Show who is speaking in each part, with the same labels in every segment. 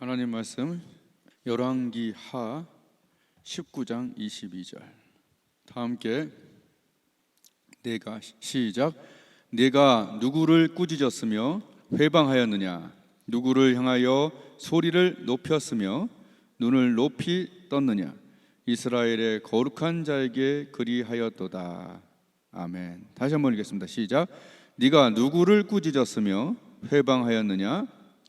Speaker 1: 하나님 말씀 열왕기 하 19장 22절 다 함께 내가 시작. 내가 누구를 꾸짖었으며 회방하였느냐? 누구를 향하여 소리를 높였으며 눈을 높이 떴느냐? 이스라엘의 거룩한 자에게 그리하였도다. 아멘. 다시 한번 읽겠습니다. 시작. 네가 누구를 꾸짖었으며 회방하였느냐?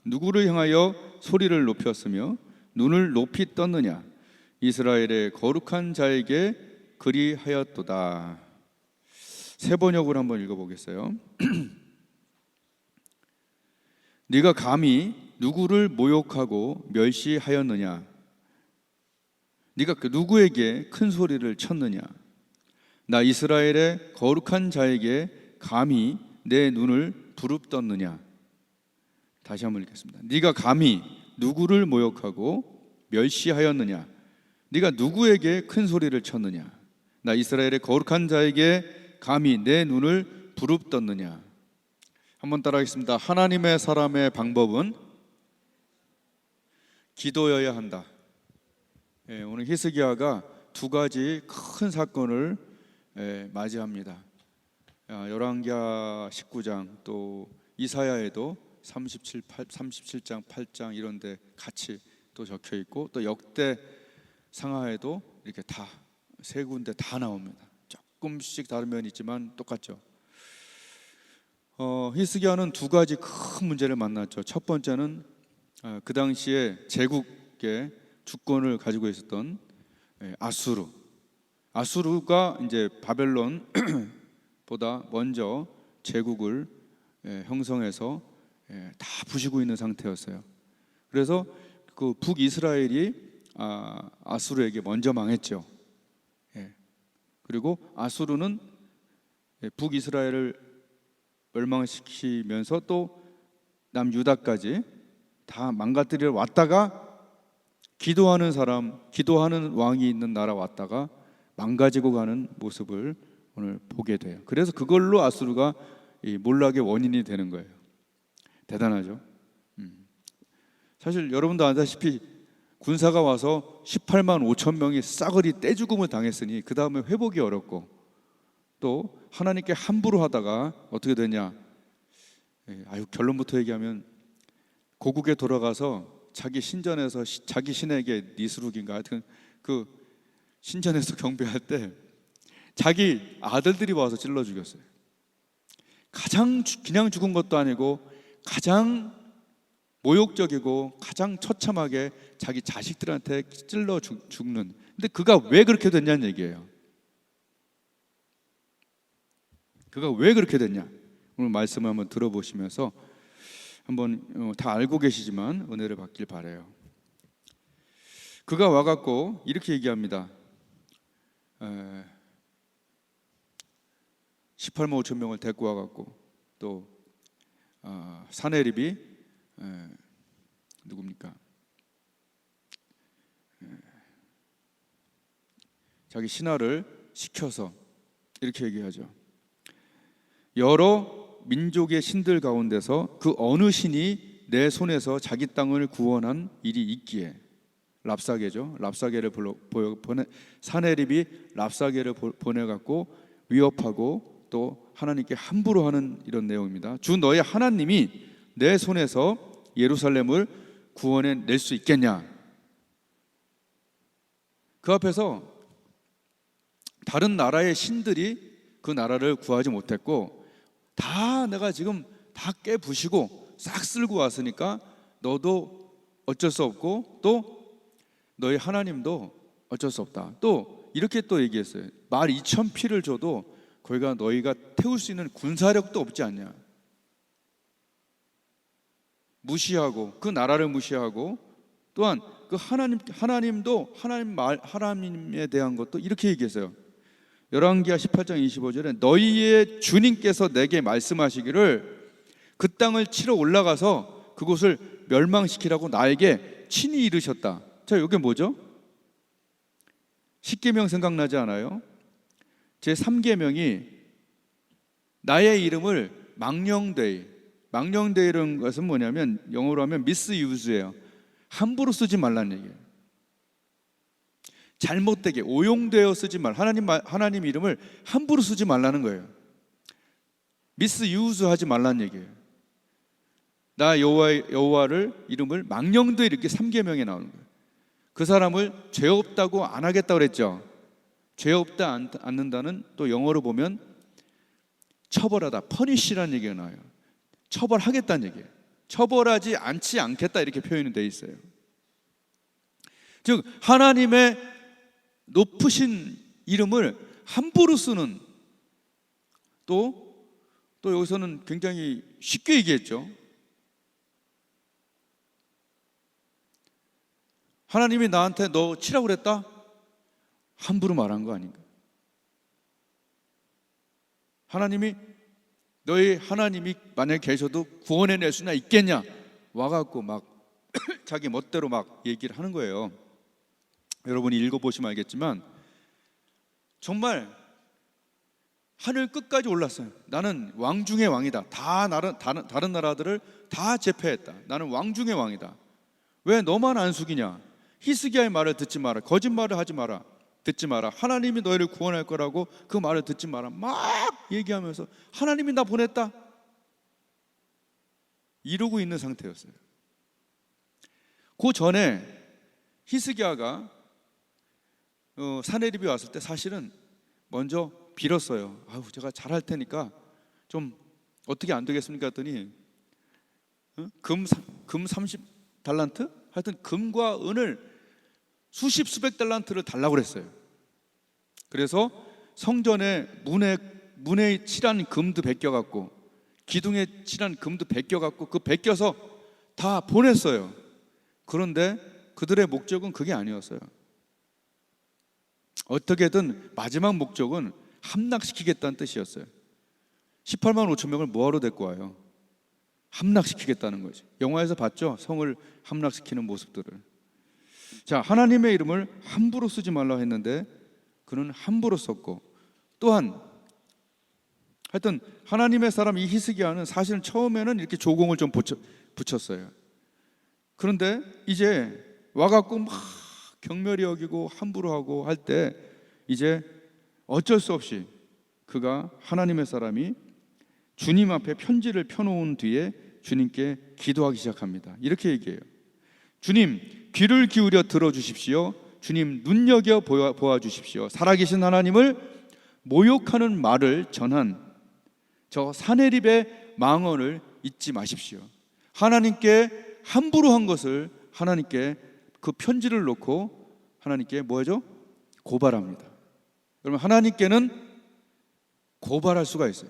Speaker 1: 누구를 향하여 소리를 높였으며 눈을 높이 떴느냐? 이스라엘의 거룩한 자에게 그리하였도다. 새 번역을 한번 읽어보겠어요. 네가 감히 누구를 모욕하고 멸시하였느냐? 네가 그 누구에게 큰 소리를 쳤느냐? 나 이스라엘의 거룩한 자에게 감히 내 눈을 부릅떴느냐? 다시 한번 읽겠습니다. 네가 감히 누구를 모욕하고 멸시하였느냐? 네가 누구에게 큰 소리를 쳤느냐? 나 이스라엘의 거룩한 자에게 감히 내 눈을 부릅떴느냐? 한번 따라하겠습니다. 하나님의 사람의 방법은 기도여야 한다. 오늘 히스기야가 두 가지 큰 사건을 맞이합니다. 열왕기하 19장 또 이사야에도 37장 8장 이런 데 같이 또 적혀 있고 또 역대 상하에도 이렇게 다 세 군데 다 나옵니다. 조금씩 다른 면이 있지만 똑같죠. 히스기야는 두 가지 큰 문제를 만났죠. 첫 번째는 그 당시에 제국의 주권을 가지고 있었던 아수르가 이제 바벨론보다 먼저 제국을 형성해서 다 부시고 있는 상태였어요. 그래서 그 북이스라엘이 아수르에게 먼저 망했죠. 그리고 아수르는 북이스라엘을 멸망시키면서 또 남유다까지 다 망가뜨리러 왔다가 기도하는 사람, 기도하는 왕이 있는 나라 왔다가 망가지고 가는 모습을 오늘 보게 돼요. 그래서 그걸로 아수르가 이 몰락의 원인이 되는 거예요. 대단하죠. 사실 여러분도 아다시피 군사가 와서 18만 5천 명이 싸그리 떼죽음을 당했으니 그 다음에 회복이 어렵고 또 하나님께 함부로 하다가 어떻게 되냐? 결론부터 얘기하면 고국에 돌아가서 자기 신전에서 자기 신에게 니스룩인가 하여튼 그 신전에서 경배할 때 자기 아들들이 와서 찔러 죽였어요. 가장 그냥 죽은 것도 아니고 가장 모욕적이고 가장 처참하게 자기 자식들한테 찔러 죽는. 근데 그가 왜 그렇게 됐냐는 얘기예요. 그가 왜 그렇게 됐냐? 오늘 말씀을 한번 들어보시면서 한번 다 알고 계시지만 은혜를 받길 바라요. 그가 와갖고 이렇게 얘기합니다. 18만 5천 명을 데리고 와갖고 또 사네립이 누굽니까? 자기 신하를 시켜서 이렇게 얘기하죠. 여러 민족의 신들 가운데서 그 어느 신이 내 손에서 자기 땅을 구원한 일이 있기에 랍사게죠. 랍사게를 사네립이 랍사게를 보내갖고 위협하고 또 하나님께 함부로 하는 이런 내용입니다. 주 너의 하나님이 내 손에서 예루살렘을 구원해 낼 수 있겠냐? 그 앞에서 다른 나라의 신들이 그 나라를 구하지 못했고 다 내가 지금 다 깨부시고 싹 쓸고 왔으니까 너도 어쩔 수 없고 또 너희 하나님도 어쩔 수 없다. 또 이렇게 또 얘기했어요. 말 2천 피를 줘도 거기가 너희가 태울 수 있는 군사력도 없지 않냐? 무시하고 그 나라를 무시하고 또한 그 하나님도 하나님에 대한 것도 이렇게 얘기했어요. 열왕기하 18장 25절에 너희의 주님께서 내게 말씀하시기를 그 땅을 치러 올라가서 그곳을 멸망시키라고 나에게 친히 이르셨다. 자, 이게 뭐죠? 십계명 생각나지 않아요? 제 3계명이 나의 이름을 망령되이, 망령되이라는 것은 뭐냐면 영어로 하면 미스유즈예요. 함부로 쓰지 말라는 얘기예요. 잘못되게 오용되어 쓰지 말. 하나님 이름을 함부로 쓰지 말라는 거예요. 미스유즈하지 말라는 얘기예요. 나 여호와를 이름을 망령되 이렇게 3계명에 나오는 거예요. 그 사람을 죄 없다고 안 하겠다고 그랬죠. 죄 없다 않는다는 또 영어로 보면 처벌하다, 퍼니시라는 얘기가 나와요. 처벌하겠다는 얘기예요. 처벌하지 않겠다 이렇게 표현이 되어 있어요. 즉 하나님의 높으신 이름을 함부로 쓰는, 또 여기서는 굉장히 쉽게 얘기했죠. 하나님이 나한테 너 치라고 그랬다? 함부로 말한 거 아닌가? 너희 하나님이 만약에 계셔도 구원해낼 수나 있겠냐? 와갖고 막 자기 멋대로 막 얘기를 하는 거예요. 여러분이 읽어보시면 알겠지만 정말 하늘 끝까지 올랐어요. 나는 왕 중의 왕이다. 다른 나라들을 다 제패했다. 나는 왕 중의 왕이다. 왜 너만 안 숙이냐? 히스기야의 말을 듣지 마라. 거짓말을 하지 마라. 듣지 마라. 하나님이 너희를 구원할 거라고 그 말을 듣지 마라. 막 얘기하면서 하나님이 나 보냈다 이러고 있는 상태였어요. 그 전에 히스기야가 사내립이 왔을 때 사실은 먼저 빌었어요. 제가 잘할 테니까 좀 어떻게 안 되겠습니까? 했더니 금 30달란트? 하여튼 금과 은을 수백 달란트를 달라고 그랬어요. 그래서 성전에 문에 칠한 금도 베껴갖고 기둥에 칠한 금도 베껴갖고 그 베껴서 다 보냈어요. 그런데 그들의 목적은 그게 아니었어요. 어떻게든 마지막 목적은 함락시키겠다는 뜻이었어요. 18만 5천 명을 뭐하러 데리고 와요? 함락시키겠다는 거죠. 영화에서 봤죠? 성을 함락시키는 모습들을. 자, 하나님의 이름을 함부로 쓰지 말라고 했는데 그는 함부로 썼고, 또한 하여튼 하나님의 사람 이 히스기야는 사실은 처음에는 이렇게 조공을 좀 붙였어요. 그런데 이제 와갖고 막 경멸히 여기고 함부로 하고 할 때 이제 어쩔 수 없이 그가 하나님의 사람이 주님 앞에 편지를 펴놓은 뒤에 주님께 기도하기 시작합니다. 이렇게 얘기해요. 주님, 귀를 기울여 들어주십시오. 주님, 눈여겨 보아주십시오. 살아계신 하나님을 모욕하는 말을 전한 저 사내립의 망언을 잊지 마십시오. 하나님께 함부로 한 것을 하나님께 그 편지를 놓고 하나님께 뭐죠? 고발합니다. 여러분, 하나님께는 고발할 수가 있어요.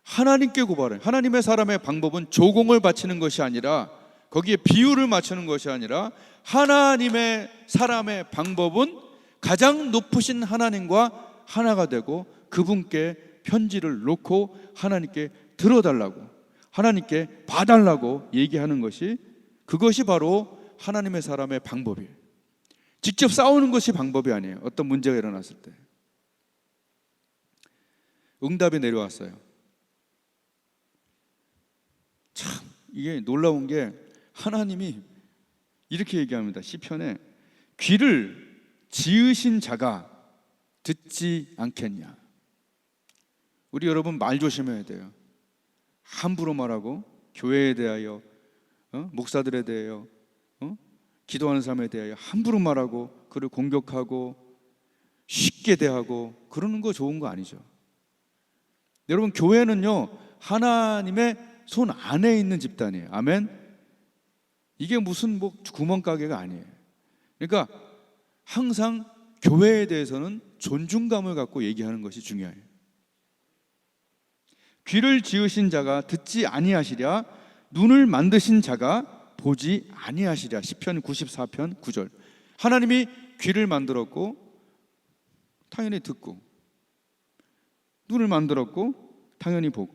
Speaker 1: 하나님께 고발해요. 하나님의 사람의 방법은 조공을 바치는 것이 아니라, 거기에 비유를 맞추는 것이 아니라, 하나님의 사람의 방법은 가장 높으신 하나님과 하나가 되고 그분께 편지를 놓고 하나님께 들어달라고, 하나님께 봐달라고 얘기하는 것이, 그것이 바로 하나님의 사람의 방법이에요. 직접 싸우는 것이 방법이 아니에요. 어떤 문제가 일어났을 때 응답이 내려왔어요. 참 이게 놀라운 게 하나님이 이렇게 얘기합니다. 시편에 귀를 지으신 자가 듣지 않겠냐. 우리 여러분 말 조심해야 돼요. 함부로 말하고 교회에 대하여, 목사들에 대하여, 기도하는 사람에 대하여 함부로 말하고 그를 공격하고 쉽게 대하고 그러는 거 좋은 거 아니죠. 여러분, 교회는요 하나님의 손 안에 있는 집단이에요. 아멘. 이게 무슨 뭐 구멍가게가 아니에요. 그러니까 항상 교회에 대해서는 존중감을 갖고 얘기하는 것이 중요해요. 귀를 지으신 자가 듣지 아니하시랴, 눈을 만드신 자가 보지 아니하시랴. 시편 94편 9절. 하나님이 귀를 만들었고 당연히 듣고, 눈을 만들었고 당연히 보고,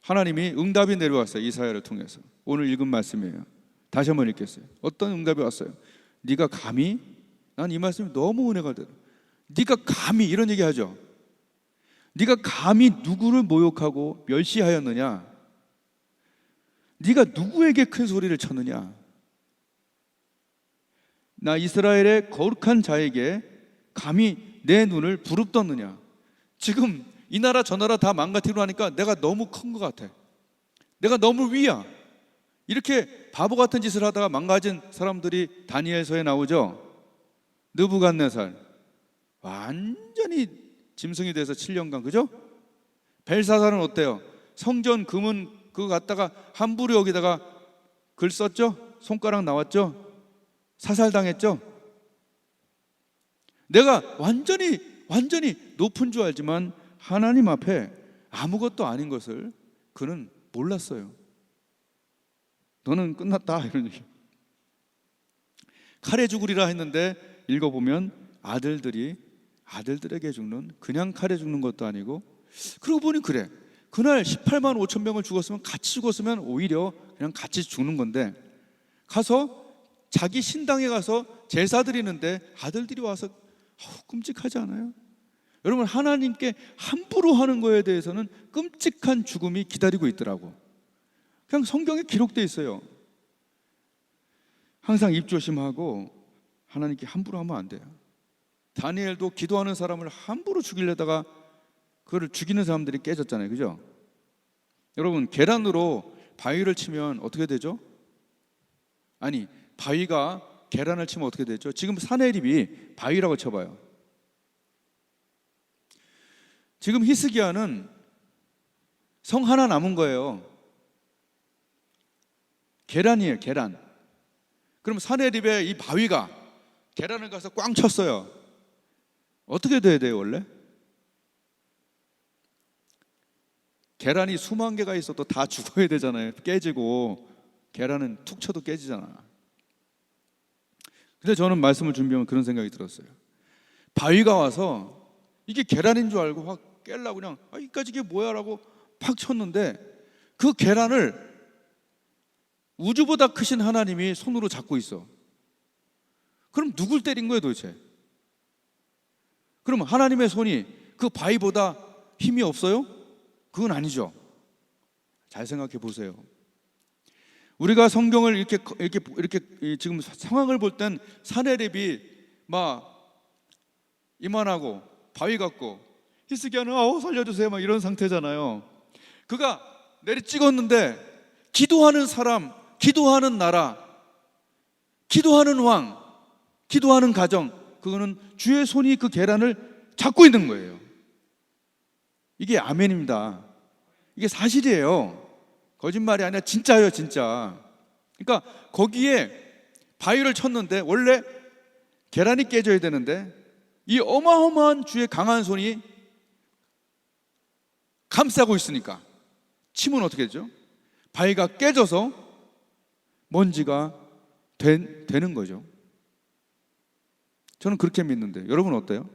Speaker 1: 하나님이 응답이 내려왔어요. 이사야를 통해서. 오늘 읽은 말씀이에요. 다시 한번 읽겠어요. 어떤 응답이 왔어요? 네가 감히, 난 이 말씀이 너무 은혜가 돼요. 네가 감히, 이런 얘기 하죠. 네가 감히 누구를 모욕하고 멸시하였느냐? 네가 누구에게 큰 소리를 쳤느냐? 나 이스라엘의 거룩한 자에게 감히 내 눈을 부릅떴느냐? 지금 이 나라 저 나라 다 망가뜨리고 하니까 내가 너무 큰 것 같아. 내가 너무 위야. 이렇게 바보 같은 짓을 하다가 망가진 사람들이 다니엘서에 나오죠. 느부갓네살 완전히 짐승이 돼서 7년간, 그죠? 벨사살은 어때요? 성전 금은 그거 갖다가 함부로 여기다가 글 썼죠? 손가락 나왔죠? 사살당했죠? 내가 완전히 높은 줄 알지만 하나님 앞에 아무것도 아닌 것을 그는 몰랐어요. 너는 끝났다, 이런 얘기. 칼에 죽으리라 했는데 읽어보면 아들들에게 죽는, 그냥 칼에 죽는 것도 아니고, 그러고 보니 그래, 그날 18만 5천 명을 죽었으면, 같이 죽었으면 오히려 그냥 같이 죽는 건데, 가서 자기 신당에 가서 제사 드리는데 아들들이 와서 끔찍하지 않아요? 여러분, 하나님께 함부로 하는 거에 대해서는 끔찍한 죽음이 기다리고 있더라고. 그냥 성경에 기록되어 있어요. 항상 입 조심하고 하나님께 함부로 하면 안 돼요. 다니엘도 기도하는 사람을 함부로 죽이려다가 그거를 죽이는 사람들이 깨졌잖아요, 그죠? 여러분, 계란으로 바위를 치면 어떻게 되죠? 아니, 바위가 계란을 치면 어떻게 되죠? 지금 사내립이 바위라고 쳐봐요. 지금 히스기야는 성 하나 남은 거예요. 계란이에요, 계란. 그럼 사내립에 이 바위가 계란을 가서 꽝 쳤어요. 어떻게 돼야 돼요, 원래? 계란이 수만 개가 있어도 다 죽어야 되잖아요. 깨지고. 계란은 툭 쳐도 깨지잖아. 근데 저는 말씀을 준비하면 그런 생각이 들었어요. 바위가 와서 이게 계란인 줄 알고 확 깨려고 그냥 이까지 이게 뭐야 라고 팍 쳤는데, 그 계란을 우주보다 크신 하나님이 손으로 잡고 있어. 그럼 누굴 때린 거예요 도대체? 그럼 하나님의 손이 그 바위보다 힘이 없어요? 그건 아니죠. 잘 생각해 보세요. 우리가 성경을 이렇게 지금 상황을 볼 땐 사내립이 막 이만하고 바위 같고, 히스기야는 살려주세요 막 이런 상태잖아요. 그가 내리 찍었는데 기도하는 사람, 기도하는 나라, 기도하는 왕, 기도하는 가정, 그거는 주의 손이 그 계란을 잡고 있는 거예요. 이게 아멘입니다. 이게 사실이에요. 거짓말이 아니라 진짜예요, 진짜. 그러니까 거기에 바위를 쳤는데 원래 계란이 깨져야 되는데 이 어마어마한 주의 강한 손이 감싸고 있으니까 치면 어떻게 되죠? 바위가 깨져서 먼지가 되는 거죠. 저는 그렇게 믿는데 여러분 어때요?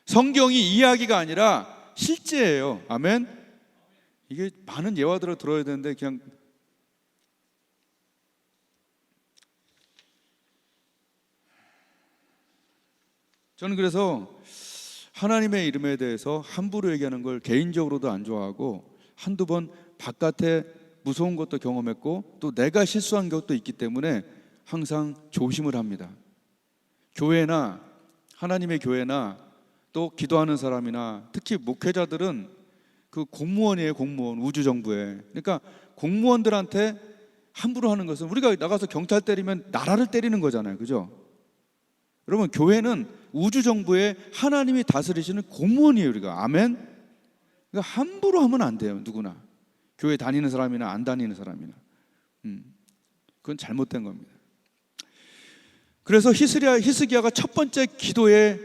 Speaker 1: 성경이 이야기가 아니라 실제예요. 아멘. 이게 많은 예화들을 들어야 되는데 그냥 저는 그래서 하나님의 이름에 대해서 함부로 얘기하는 걸 개인적으로도 안 좋아하고, 한두 번 바깥에 무서운 것도 경험했고 또 내가 실수한 것도 있기 때문에 항상 조심을 합니다. 교회나 하나님의 교회나 또 기도하는 사람이나 특히 목회자들은 그 공무원이에요, 공무원. 우주정부에. 그러니까 공무원들한테 함부로 하는 것은, 우리가 나가서 경찰 때리면 나라를 때리는 거잖아요, 그죠? 여러분, 교회는 우주정부에 하나님이 다스리시는 공무원이에요, 우리가. 아멘? 그러니까 함부로 하면 안 돼요, 누구나. 교회 다니는 사람이나 안 다니는 사람이나. 그건 잘못된 겁니다. 그래서 히스기야가 첫 번째 기도의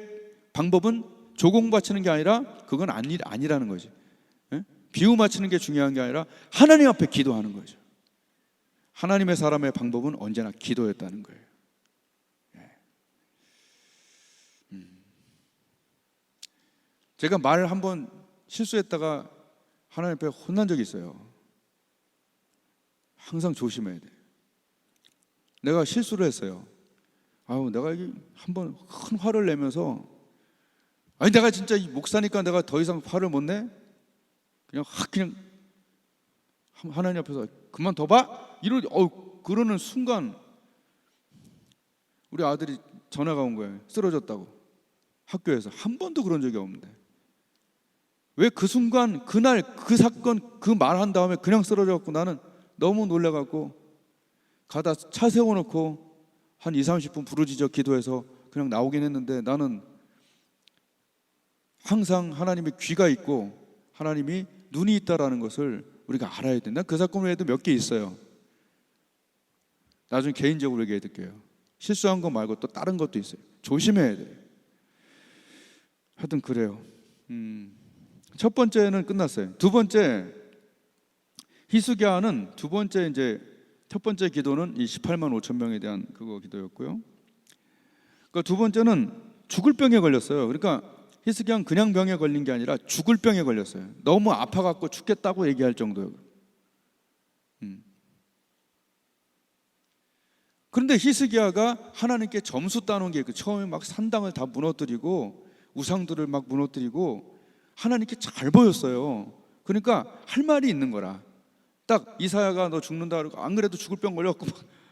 Speaker 1: 방법은 조공 바치는 게 아니라, 그건 아니라는 거지. 비유 맞추는 게 중요한 게 아니라 하나님 앞에 기도하는 거죠. 하나님의 사람의 방법은 언제나 기도였다는 거예요. 제가 말 한번 실수했다가 하나님 앞에 혼난 적이 있어요. 항상 조심해야 돼. 내가 실수를 했어요. 내가 한번 큰 화를 내면서 아니 내가 진짜 이 목사니까 내가 더 이상 화를 못 내? 그냥 하나님 앞에서 그만 더 봐? 그러는 순간 우리 아들이 전화가 온 거예요. 쓰러졌다고. 학교에서 한 번도 그런 적이 없는데 왜 그 순간 그날 그 사건 그 말한 다음에 그냥 쓰러져갖고 나는 너무 놀래갖고 가다 차 세워놓고 한 20-30분 부르짖어 기도해서 그냥 나오긴 했는데 나는 항상 하나님의 귀가 있고 하나님이 눈이 있다라는 것을 우리가 알아야 된다. 그 사건 외에도 몇 개 있어요. 나중에 개인적으로 얘기해 드릴게요. 실수한 거 말고 또 다른 것도 있어요. 조심해야 돼요. 하여튼 그래요. 첫 번째는 끝났어요. 두 번째 히스기야는 두 번째 이제 첫 번째 기도는 이 18만 5천 명에 대한 그거 기도였고요. 그러니까 두 번째는 죽을 병에 걸렸어요. 그러니까 히스기야는 그냥 병에 걸린 게 아니라 죽을 병에 걸렸어요. 너무 아파갖고 죽겠다고 얘기할 정도예요. 그런데 히스기야가 하나님께 점수 따놓은 게 처음에 막 산당을 다 무너뜨리고 우상들을 막 무너뜨리고 하나님께 잘 보였어요. 그러니까 할 말이 있는 거라. 딱 이사야가 너 죽는다 그러고 안 그래도 죽을 병 걸려갖고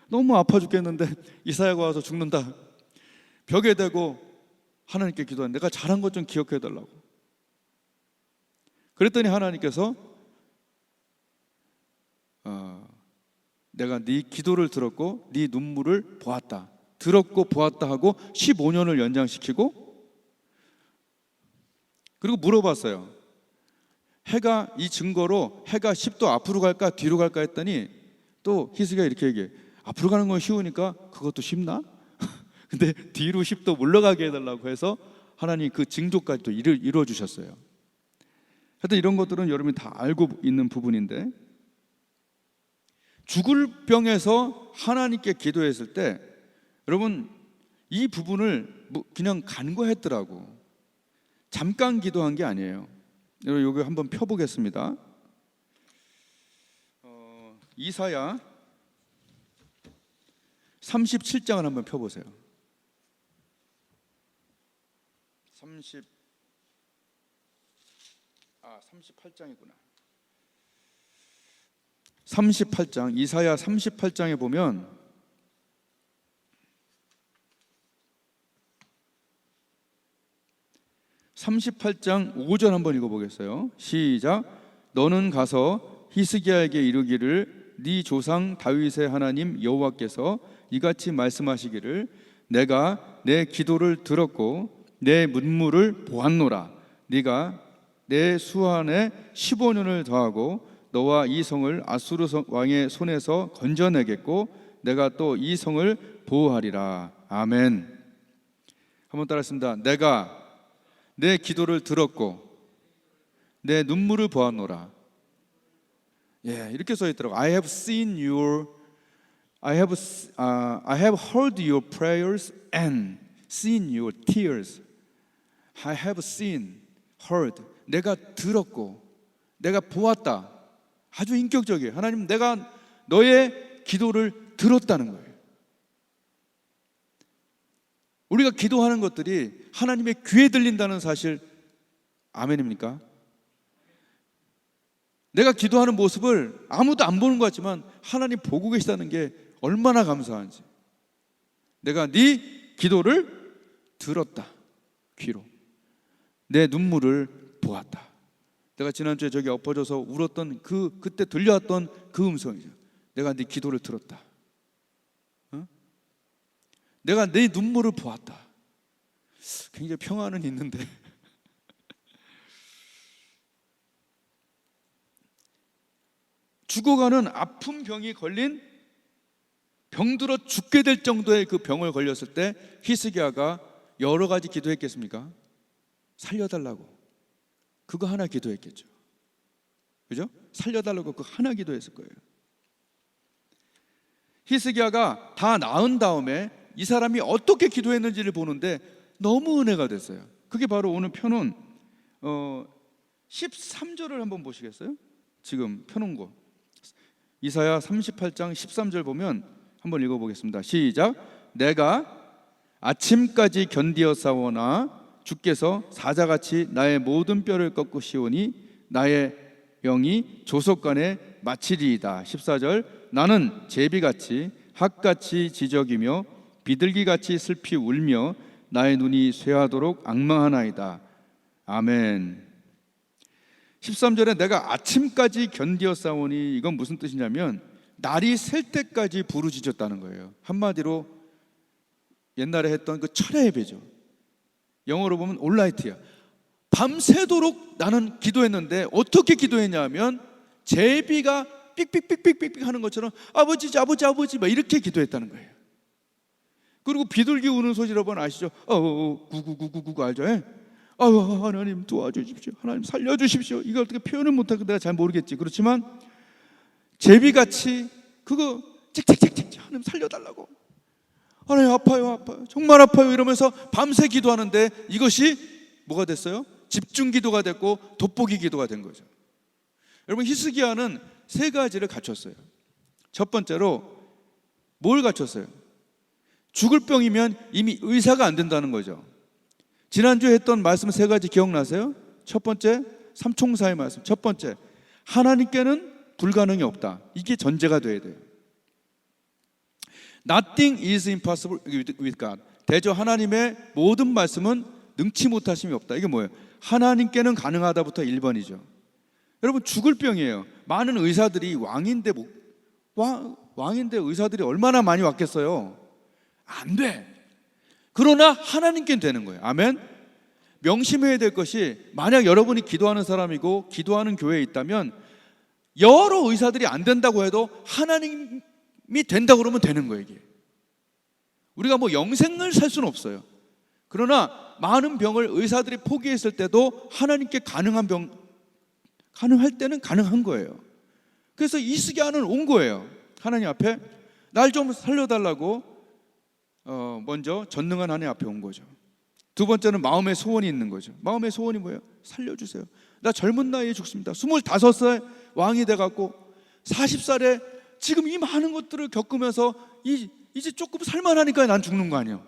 Speaker 1: 너무 아파 죽겠는데 이사야가 와서 죽는다. 벽에 대고 하나님께 기도한 내가 잘한 것 좀 기억해 달라고. 그랬더니 하나님께서 내가 네 기도를 들었고 네 눈물을 보았다. 들었고 보았다 하고 15년을 연장시키고 그리고 물어봤어요. 해가 이 증거로 해가 10도 앞으로 갈까 뒤로 갈까 했더니 또 히스기야가 이렇게 얘기해. 앞으로 가는 건 쉬우니까 그것도 쉽나? 근데 뒤로 10도 물러가게 해달라고 해서 하나님 그 징조까지도 이루어 주셨어요. 하여튼 이런 것들은 여러분이 다 알고 있는 부분인데 죽을 병에서 하나님께 기도했을 때 여러분 이 부분을 그냥 간과했더라고. 잠깐 기도한 게 아니에요. 여러분 이거 한번 펴보겠습니다. 이사야 37장을 한번 펴보세요. 38장이구나. 38장 이사야 38장에 보면 (38장) 5절 한번 읽어보겠어요. 시작. 너는 가서 히스기야에게 이르기를 네 조상 다윗의 하나님 여호와께서 이같이 말씀하시기를 내가 내 기도를 들었고 내 눈물을 보았노라. 네가 내 수한에 15년을 더하고 너와 이 성을 아수르 왕의 손에서 건져내겠고 내가 또 이 성을 보호하리라. 아멘. 한번 따라했습니다. 내가 내 기도를 들었고 내 눈물을 보았노라. 예, 이렇게 써 있더라고. I have heard your prayers and seen your tears. I have seen, heard. 내가 들었고 내가 보았다. 아주 인격적이에요. 하나님, 내가 너의 기도를 들었다는 거예요. 우리가 기도하는 것들이 하나님의 귀에 들린다는 사실, 아멘입니까? 내가 기도하는 모습을 아무도 안 보는 것 같지만 하나님 보고 계시다는 게 얼마나 감사한지. 내가 네 기도를 들었다. 귀로. 내 눈물을 보았다. 내가 지난주에 저기 엎어져서 울었던 그때 들려왔던 그 음성이죠. 내가 네 기도를 들었다. 내가 내 눈물을 보았다. 굉장히 평안은 있는데 죽어가는 아픈 병이 걸린, 병들어 죽게 될 정도의 그 병을 걸렸을 때 히스기야가 여러 가지 기도했겠습니까? 살려달라고. 그거 하나 기도했겠죠. 그죠? 살려달라고 그거 하나 기도했을 거예요. 히스기야가 다 나은 다음에 이 사람이 어떻게 기도했는지를 보는데 너무 은혜가 됐어요. 그게 바로 오늘 펴놓은 13절을 한번 보시겠어요? 지금 펴놓은 거 이사야 38장 13절 보면 한번 읽어보겠습니다. 시작. 내가 아침까지 견디어 싸우나 주께서 사자같이 나의 모든 뼈를 꺾으시오니 나의 영이 조속간에 마치리이다. 14절 나는 제비같이 학같이 지적이며 비둘기같이 슬피 울며 나의 눈이 쇠하도록 앙망하나이다. 아멘. 13절에 내가 아침까지 견디었사오니, 이건 무슨 뜻이냐면 날이 셀 때까지 부르짖었다는 거예요. 한마디로 옛날에 했던 그 철야 예배죠. 영어로 보면 올라이트야. 밤새도록 나는 기도했는데 어떻게 기도했냐 하면 제비가 삑삑삑삑삑 하는 것처럼 아버지 아버지 아버지 막 이렇게 기도했다는 거예요. 그리고 비둘기 우는 소리 여러분 아시죠? 구구구구구 알죠? 하나님 도와주십시오. 하나님 살려주십시오. 이걸 어떻게 표현을 못하고 내가 잘 모르겠지. 그렇지만 제비같이 그거 찍찍찍찍 하나님 살려달라고, 하나님 아파요 정말 아파요 이러면서 밤새 기도하는데 이것이 뭐가 됐어요? 집중 기도가 됐고 돋보기 기도가 된 거죠. 여러분 히스기야는 세 가지를 갖췄어요. 첫 번째로 뭘 갖췄어요? 죽을 병이면 이미 의사가 안 된다는 거죠. 지난주에 했던 말씀 세 가지 기억나세요? 첫 번째 삼총사의 말씀. 첫 번째 하나님께는 불가능이 없다. 이게 전제가 돼야 돼요. Nothing is impossible with God. 대저 하나님의 모든 말씀은 능치 못하심이 없다. 이게 뭐예요? 하나님께는 가능하다부터 1번이죠. 여러분 죽을 병이에요. 많은 의사들이 왕인데 의사들이 얼마나 많이 왔겠어요? 안 돼. 그러나 하나님께는 되는 거예요. 아멘. 명심해야 될 것이, 만약 여러분이 기도하는 사람이고 기도하는 교회에 있다면 여러 의사들이 안 된다고 해도 하나님이 된다고 그러면 되는 거예요. 이게 우리가 뭐 영생을 살 수는 없어요. 그러나 많은 병을 의사들이 포기했을 때도 하나님께 가능할 때는 가능한 거예요. 그래서 히스기야는 온 거예요. 하나님 앞에 날 좀 살려달라고 먼저 전능한 하나님 앞에 온 거죠. 두 번째는 마음의 소원이 있는 거죠. 마음의 소원이 뭐예요? 살려주세요. 나 젊은 나이에 죽습니다. 25살 왕이 돼갖고 40살에 지금 이 많은 것들을 겪으면서 이제 조금 살만하니까 난 죽는 거 아니에요?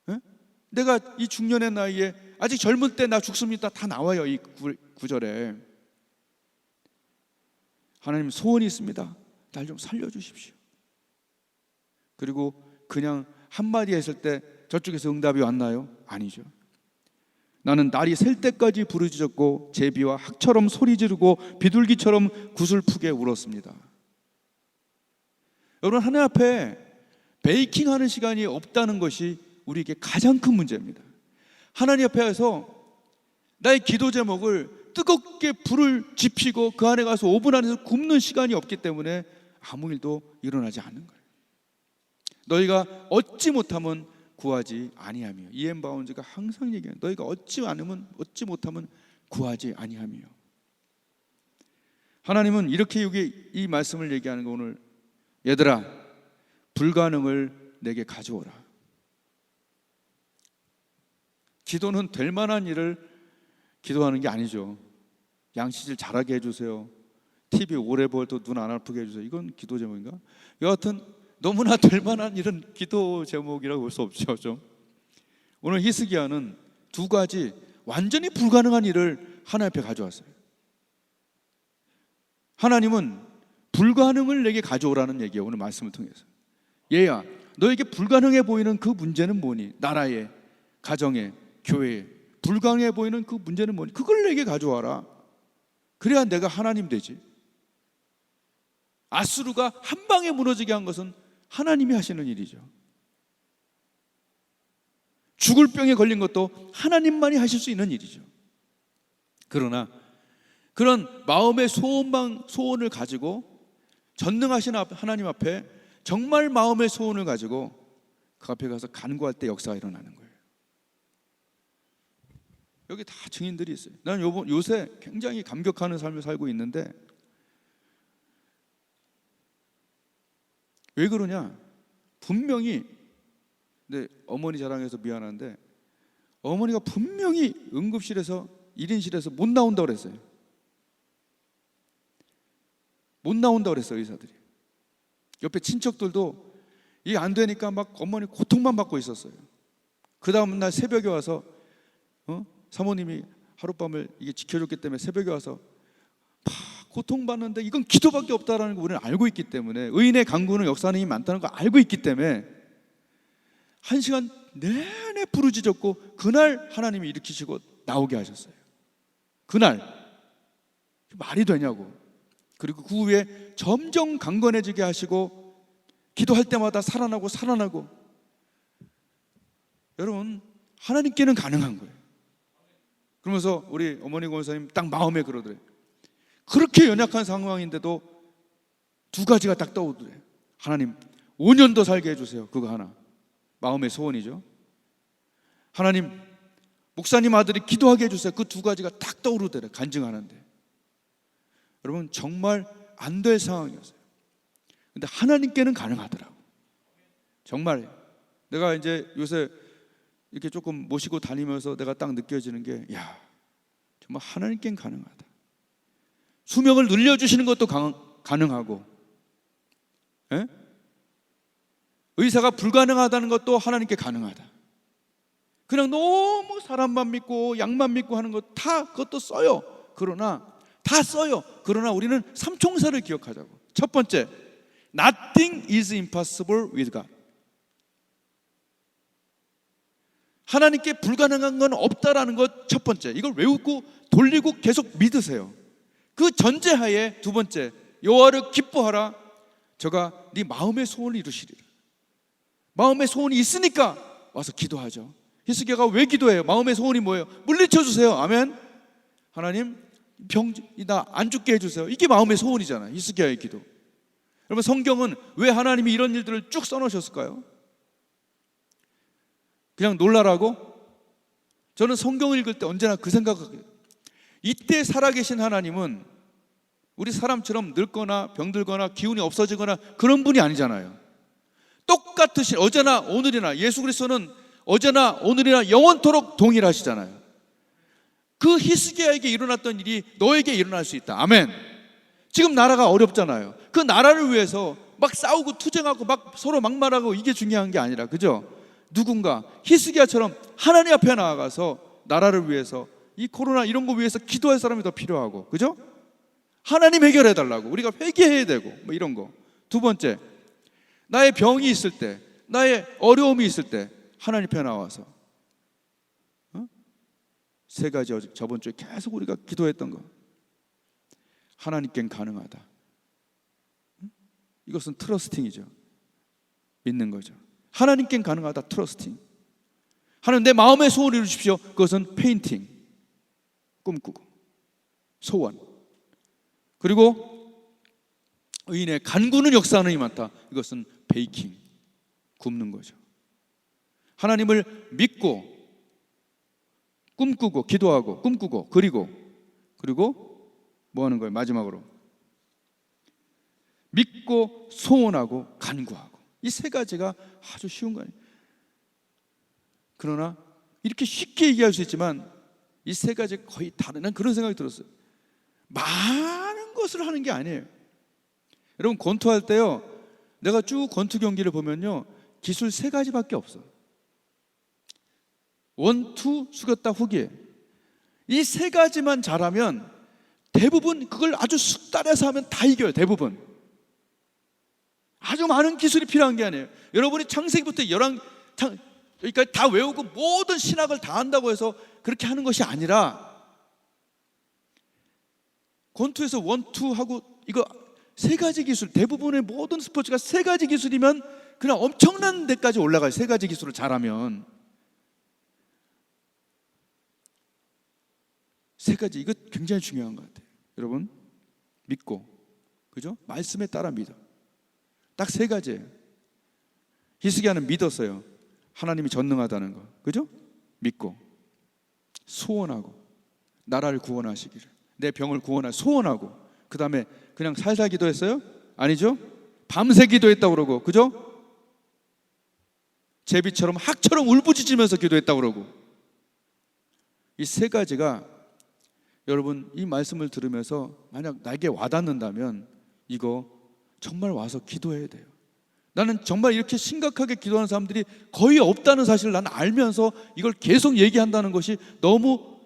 Speaker 1: 에? 내가 이 중년의 나이에 아직 젊을 때 나 죽습니다. 다 나와요. 이 구절에. 하나님 소원이 있습니다. 날 좀 살려주십시오. 그리고 그냥 한마디 했을 때 저쪽에서 응답이 왔나요? 아니죠. 나는 날이 셀 때까지 부르짖었고 제비와 학처럼 소리 지르고 비둘기처럼 구슬프게 울었습니다. 여러분 하나님 앞에 베이킹하는 시간이 없다는 것이 우리에게 가장 큰 문제입니다. 하나님 앞에서 나의 기도 제목을 뜨겁게 불을 지피고 그 안에 가서 5분 안에서 굽는 시간이 없기 때문에 아무 일도 일어나지 않는 거예요. 너희가 얻지 못하면 구하지 아니하며. 이엠 바운즈가 항상 얘기해요. 너희가 얻지 못하면 구하지 아니하며. 하나님은 이렇게 여기 이 말씀을 얘기하는 거, 오늘 얘들아 불가능을 내게 가져오라. 기도는 될 만한 일을 기도하는 게 아니죠. 양치질 잘하게 해주세요. TV 오래 볼도 눈 안 아프게 해주세요. 이건 기도 제목인가? 여하튼 너무나 될 만한 일은 기도 제목이라고 볼 수 없죠. 좀. 오늘 히스기야는 두 가지 완전히 불가능한 일을 하나님 앞에 가져왔어요. 하나님은 불가능을 내게 가져오라는 얘기예요. 오늘 말씀을 통해서. 얘야, 너에게 불가능해 보이는 그 문제는 뭐니? 나라에, 가정에, 교회에 불가능해 보이는 그 문제는 뭐니? 그걸 내게 가져와라. 그래야 내가 하나님 되지. 아수르가 한 방에 무너지게 한 것은 하나님이 하시는 일이죠. 죽을 병에 걸린 것도 하나님만이 하실 수 있는 일이죠. 그러나 그런 마음의 소원을 가지고 전능하신 하나님 앞에 정말 마음의 소원을 가지고 그 앞에 가서 간구할 때 역사가 일어나는 거예요. 여기 다 증인들이 있어요. 나는 요새 굉장히 감격하는 삶을 살고 있는데, 왜 그러냐? 분명히, 근데 어머니 자랑해서 미안한데 어머니가 분명히 응급실에서 1인실에서 못 나온다고 그랬어요. 못 나온다고 그랬어요, 의사들이. 옆에 친척들도 이게 안 되니까 막 어머니 고통만 받고 있었어요. 그 다음 날 새벽에 와서 사모님이 하룻밤을 이게 지켜줬기 때문에 새벽에 와서 고통받는데 이건 기도밖에 없다라는 걸 우리는 알고 있기 때문에, 의인의 간구는 역사하는 힘이 많다는 걸 알고 있기 때문에 1시간 내내 부르짖었고, 그날 하나님이 일으키시고 나오게 하셨어요. 그날. 말이 되냐고. 그리고 그 후에 점점 강건해지게 하시고, 기도할 때마다 살아나고. 여러분, 하나님께는 가능한 거예요. 그러면서 우리 어머니 권사님 딱 마음에 그러더래요. 그렇게 연약한 상황인데도 두 가지가 딱 떠오르더래요. 하나님, 5년 더 살게 해주세요. 그거 하나. 마음의 소원이죠. 하나님, 목사님 아들이 기도하게 해주세요. 그 두 가지가 딱 떠오르더래요. 간증하는데. 여러분, 정말 안 될 상황이었어요. 근데 하나님께는 가능하더라고. 정말. 내가 이제 요새 이렇게 조금 모시고 다니면서 내가 딱 느껴지는 게, 야, 정말 하나님께는 가능하다. 수명을 늘려주시는 것도 가능하고, 에? 의사가 불가능하다는 것도 하나님께 가능하다. 그냥 너무 사람만 믿고 약만 믿고 하는 것 다 그것도 써요. 그러나 다 써요. 그러나 우리는 삼총사를 기억하자고. 첫 번째, Nothing is impossible with God. 하나님께 불가능한 건 없다라는 것 첫 번째. 이걸 외우고 돌리고 계속 믿으세요. 그 전제하에 두 번째, 여호와를 기뻐하라. 저가 네 마음의 소원을 이루시리라. 마음의 소원이 있으니까 와서 기도하죠. 히스기야가 왜 기도해요? 마음의 소원이 뭐예요? 물리쳐 주세요. 아멘. 하나님, 나 안 죽게 해주세요. 이게 마음의 소원이잖아요. 히스기야의 기도. 여러분, 성경은 왜 하나님이 이런 일들을 쭉 써놓으셨을까요? 그냥 놀라라고? 저는 성경을 읽을 때 언제나 그 생각을 해요. 이때 살아계신 하나님은 우리 사람처럼 늙거나 병들거나 기운이 없어지거나 그런 분이 아니잖아요. 똑같으신 어제나 오늘이나, 예수 그리스도는 어제나 오늘이나 영원토록 동일하시잖아요. 그 히스기야에게 일어났던 일이 너에게 일어날 수 있다. 아멘. 지금 나라가 어렵잖아요. 그 나라를 위해서 막 싸우고 투쟁하고 막 서로 막말하고 이게 중요한 게 아니라, 그죠? 누군가 히스기야처럼 하나님 앞에 나아가서 나라를 위해서, 이 코로나 이런 거 위해서 기도할 사람이 더 필요하고, 그죠? 하나님 해결해 달라고, 우리가 회개해야 되고, 뭐 이런 거. 두 번째, 나의 병이 있을 때, 나의 어려움이 있을 때 하나님 앞에 나와서, 세 가지 저번 주에 계속 우리가 기도했던 거. 하나님께는 가능하다. 이것은 트러스팅이죠. 믿는 거죠. 하나님께는 가능하다. 트러스팅. 하나님, 내 마음의 소원을 이루십시오. 그것은 페인팅, 꿈꾸고 소원. 그리고 의인의 간구는 역사하는 힘이 많다. 이것은 베이킹, 굽는 거죠. 하나님을 믿고 꿈꾸고 기도하고 꿈꾸고 그리고 뭐 하는 거예요? 마지막으로 믿고 소원하고 간구하고. 이 세 가지가 아주 쉬운 거 아니에요. 그러나 이렇게 쉽게 얘기할 수 있지만 이 세 가지 거의 다른, 난 그런 생각이 들었어요. 많은 것을 하는 게 아니에요. 여러분, 권투할 때요, 내가 쭉 권투 경기를 보면요, 기술 세 가지밖에 없어. 원투, 숙였다, 후기. 이 세 가지만 잘하면 대부분 그걸 아주 숙달해서 하면 다 이겨요. 대부분. 아주 많은 기술이 필요한 게 아니에요. 여러분이 창세기부터 여기까지 다 외우고 모든 신학을 다 한다고 해서 그렇게 하는 것이 아니라, 권투에서 원투 하고 이거 세 가지 기술, 대부분의 모든 스포츠가 세 가지 기술이면 그냥 엄청난 데까지 올라가요. 세 가지 기술을 잘하면. 세 가지, 이거 굉장히 중요한 것 같아요. 여러분, 믿고, 그죠? 말씀에 따라 믿어. 딱 세 가지예요. 히스기야는 믿었어요. 하나님이 전능하다는 거, 그죠? 믿고 소원하고, 나라를 구원하시기를, 내 병을 소원하고, 그 다음에 그냥 살살 기도했어요? 아니죠? 밤새 기도했다고 그러고, 그죠? 제비처럼 학처럼 울부짖으면서 기도했다고 그러고. 이 세 가지가 여러분, 이 말씀을 들으면서 만약 나에게 와닿는다면 이거 정말 와서 기도해야 돼요. 나는 정말 이렇게 심각하게 기도하는 사람들이 거의 없다는 사실을 나는 알면서 이걸 계속 얘기한다는 것이 너무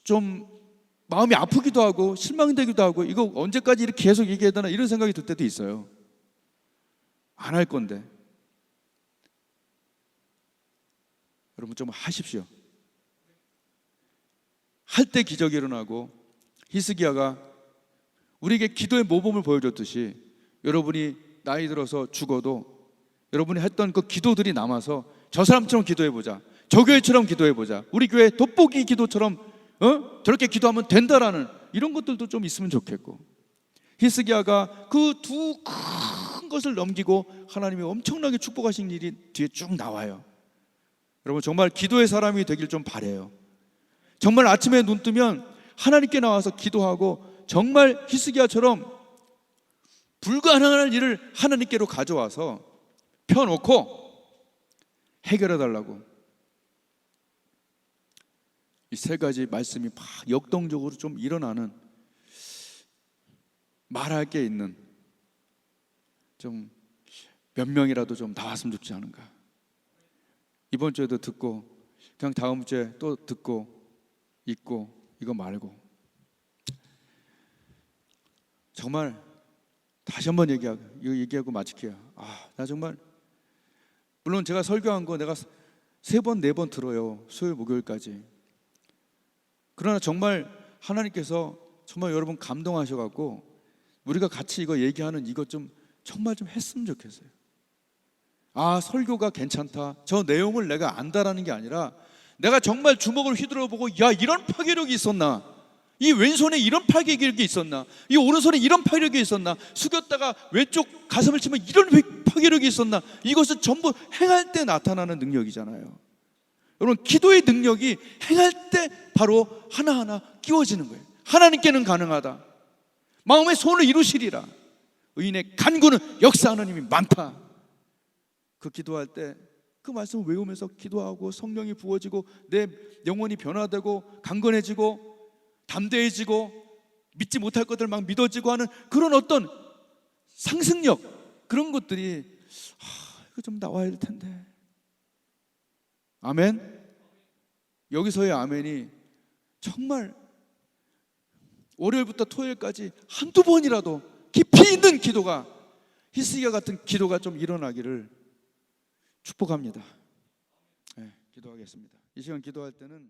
Speaker 1: 좀 마음이 아프기도 하고 실망되기도 하고, 이거 언제까지 이렇게 계속 얘기해야 되나 이런 생각이 들 때도 있어요. 안 할 건데. 여러분 좀 하십시오. 할 때 기적이 일어나고, 히스기야가 우리에게 기도의 모범을 보여줬듯이 여러분이 나이 들어서 죽어도 여러분이 했던 그 기도들이 남아서 저 사람처럼 기도해보자, 저 교회처럼 기도해보자, 우리 교회 돋보기 기도처럼 저렇게 기도하면 된다라는 이런 것들도 좀 있으면 좋겠고, 히스기야가 그 두 큰 것을 넘기고 하나님이 엄청나게 축복하신 일이 뒤에 쭉 나와요. 여러분 정말 기도의 사람이 되길 좀 바라요. 정말 아침에 눈 뜨면 하나님께 나와서 기도하고, 정말 히스기야처럼 불가능한 일을 하나님께로 가져와서 펴놓고 해결해 달라고. 이 세 가지 말씀이 막 역동적으로 좀 일어나는, 말할 게 있는 좀 몇 명이라도 좀 나왔으면 좋지 않은가. 이번 주에도 듣고 그냥 다음 주에 또 듣고 있고, 이거 말고 정말 다시 한번 얘기하고 마칠게요. 나 정말, 물론 제가 설교한 거 내가 3번 4번 들어요, 수요일 목요일까지. 그러나 정말 하나님께서 정말 여러분 감동하셔갖고 우리가 같이 이거 얘기하는 이것 좀 정말 좀 했으면 좋겠어요. 설교가 괜찮다, 저 내용을 내가 안다라는 게 아니라, 내가 정말 주먹을 휘두르 보고, 야, 이런 파괴력이 있었나, 이 왼손에 이런 파괴력이 있었나, 이 오른손에 이런 파괴력이 있었나, 숙였다가 왼쪽 가슴을 치면 이런 파괴력이 있었나, 이것은 전부 행할 때 나타나는 능력이잖아요. 여러분 기도의 능력이 행할 때 바로 하나하나 끼워지는 거예요. 하나님께는 가능하다, 마음의 소원을 이루시리라, 의인의 간구는 역사하는 힘이 많다. 그 기도할 때 그 말씀을 외우면서 기도하고 성령이 부어지고 내 영혼이 변화되고 강건해지고 담대해지고 믿지 못할 것들 막 믿어지고 하는 그런 어떤 상승력, 그런 것들이 이거 좀 나와야 될 텐데. 아멘. 여기서의 아멘이 정말 월요일부터 토요일까지 한두 번이라도 깊이 있는 기도가, 히스기야 같은 기도가 좀 일어나기를 축복합니다. 기도하겠습니다. 이 시간 기도할 때는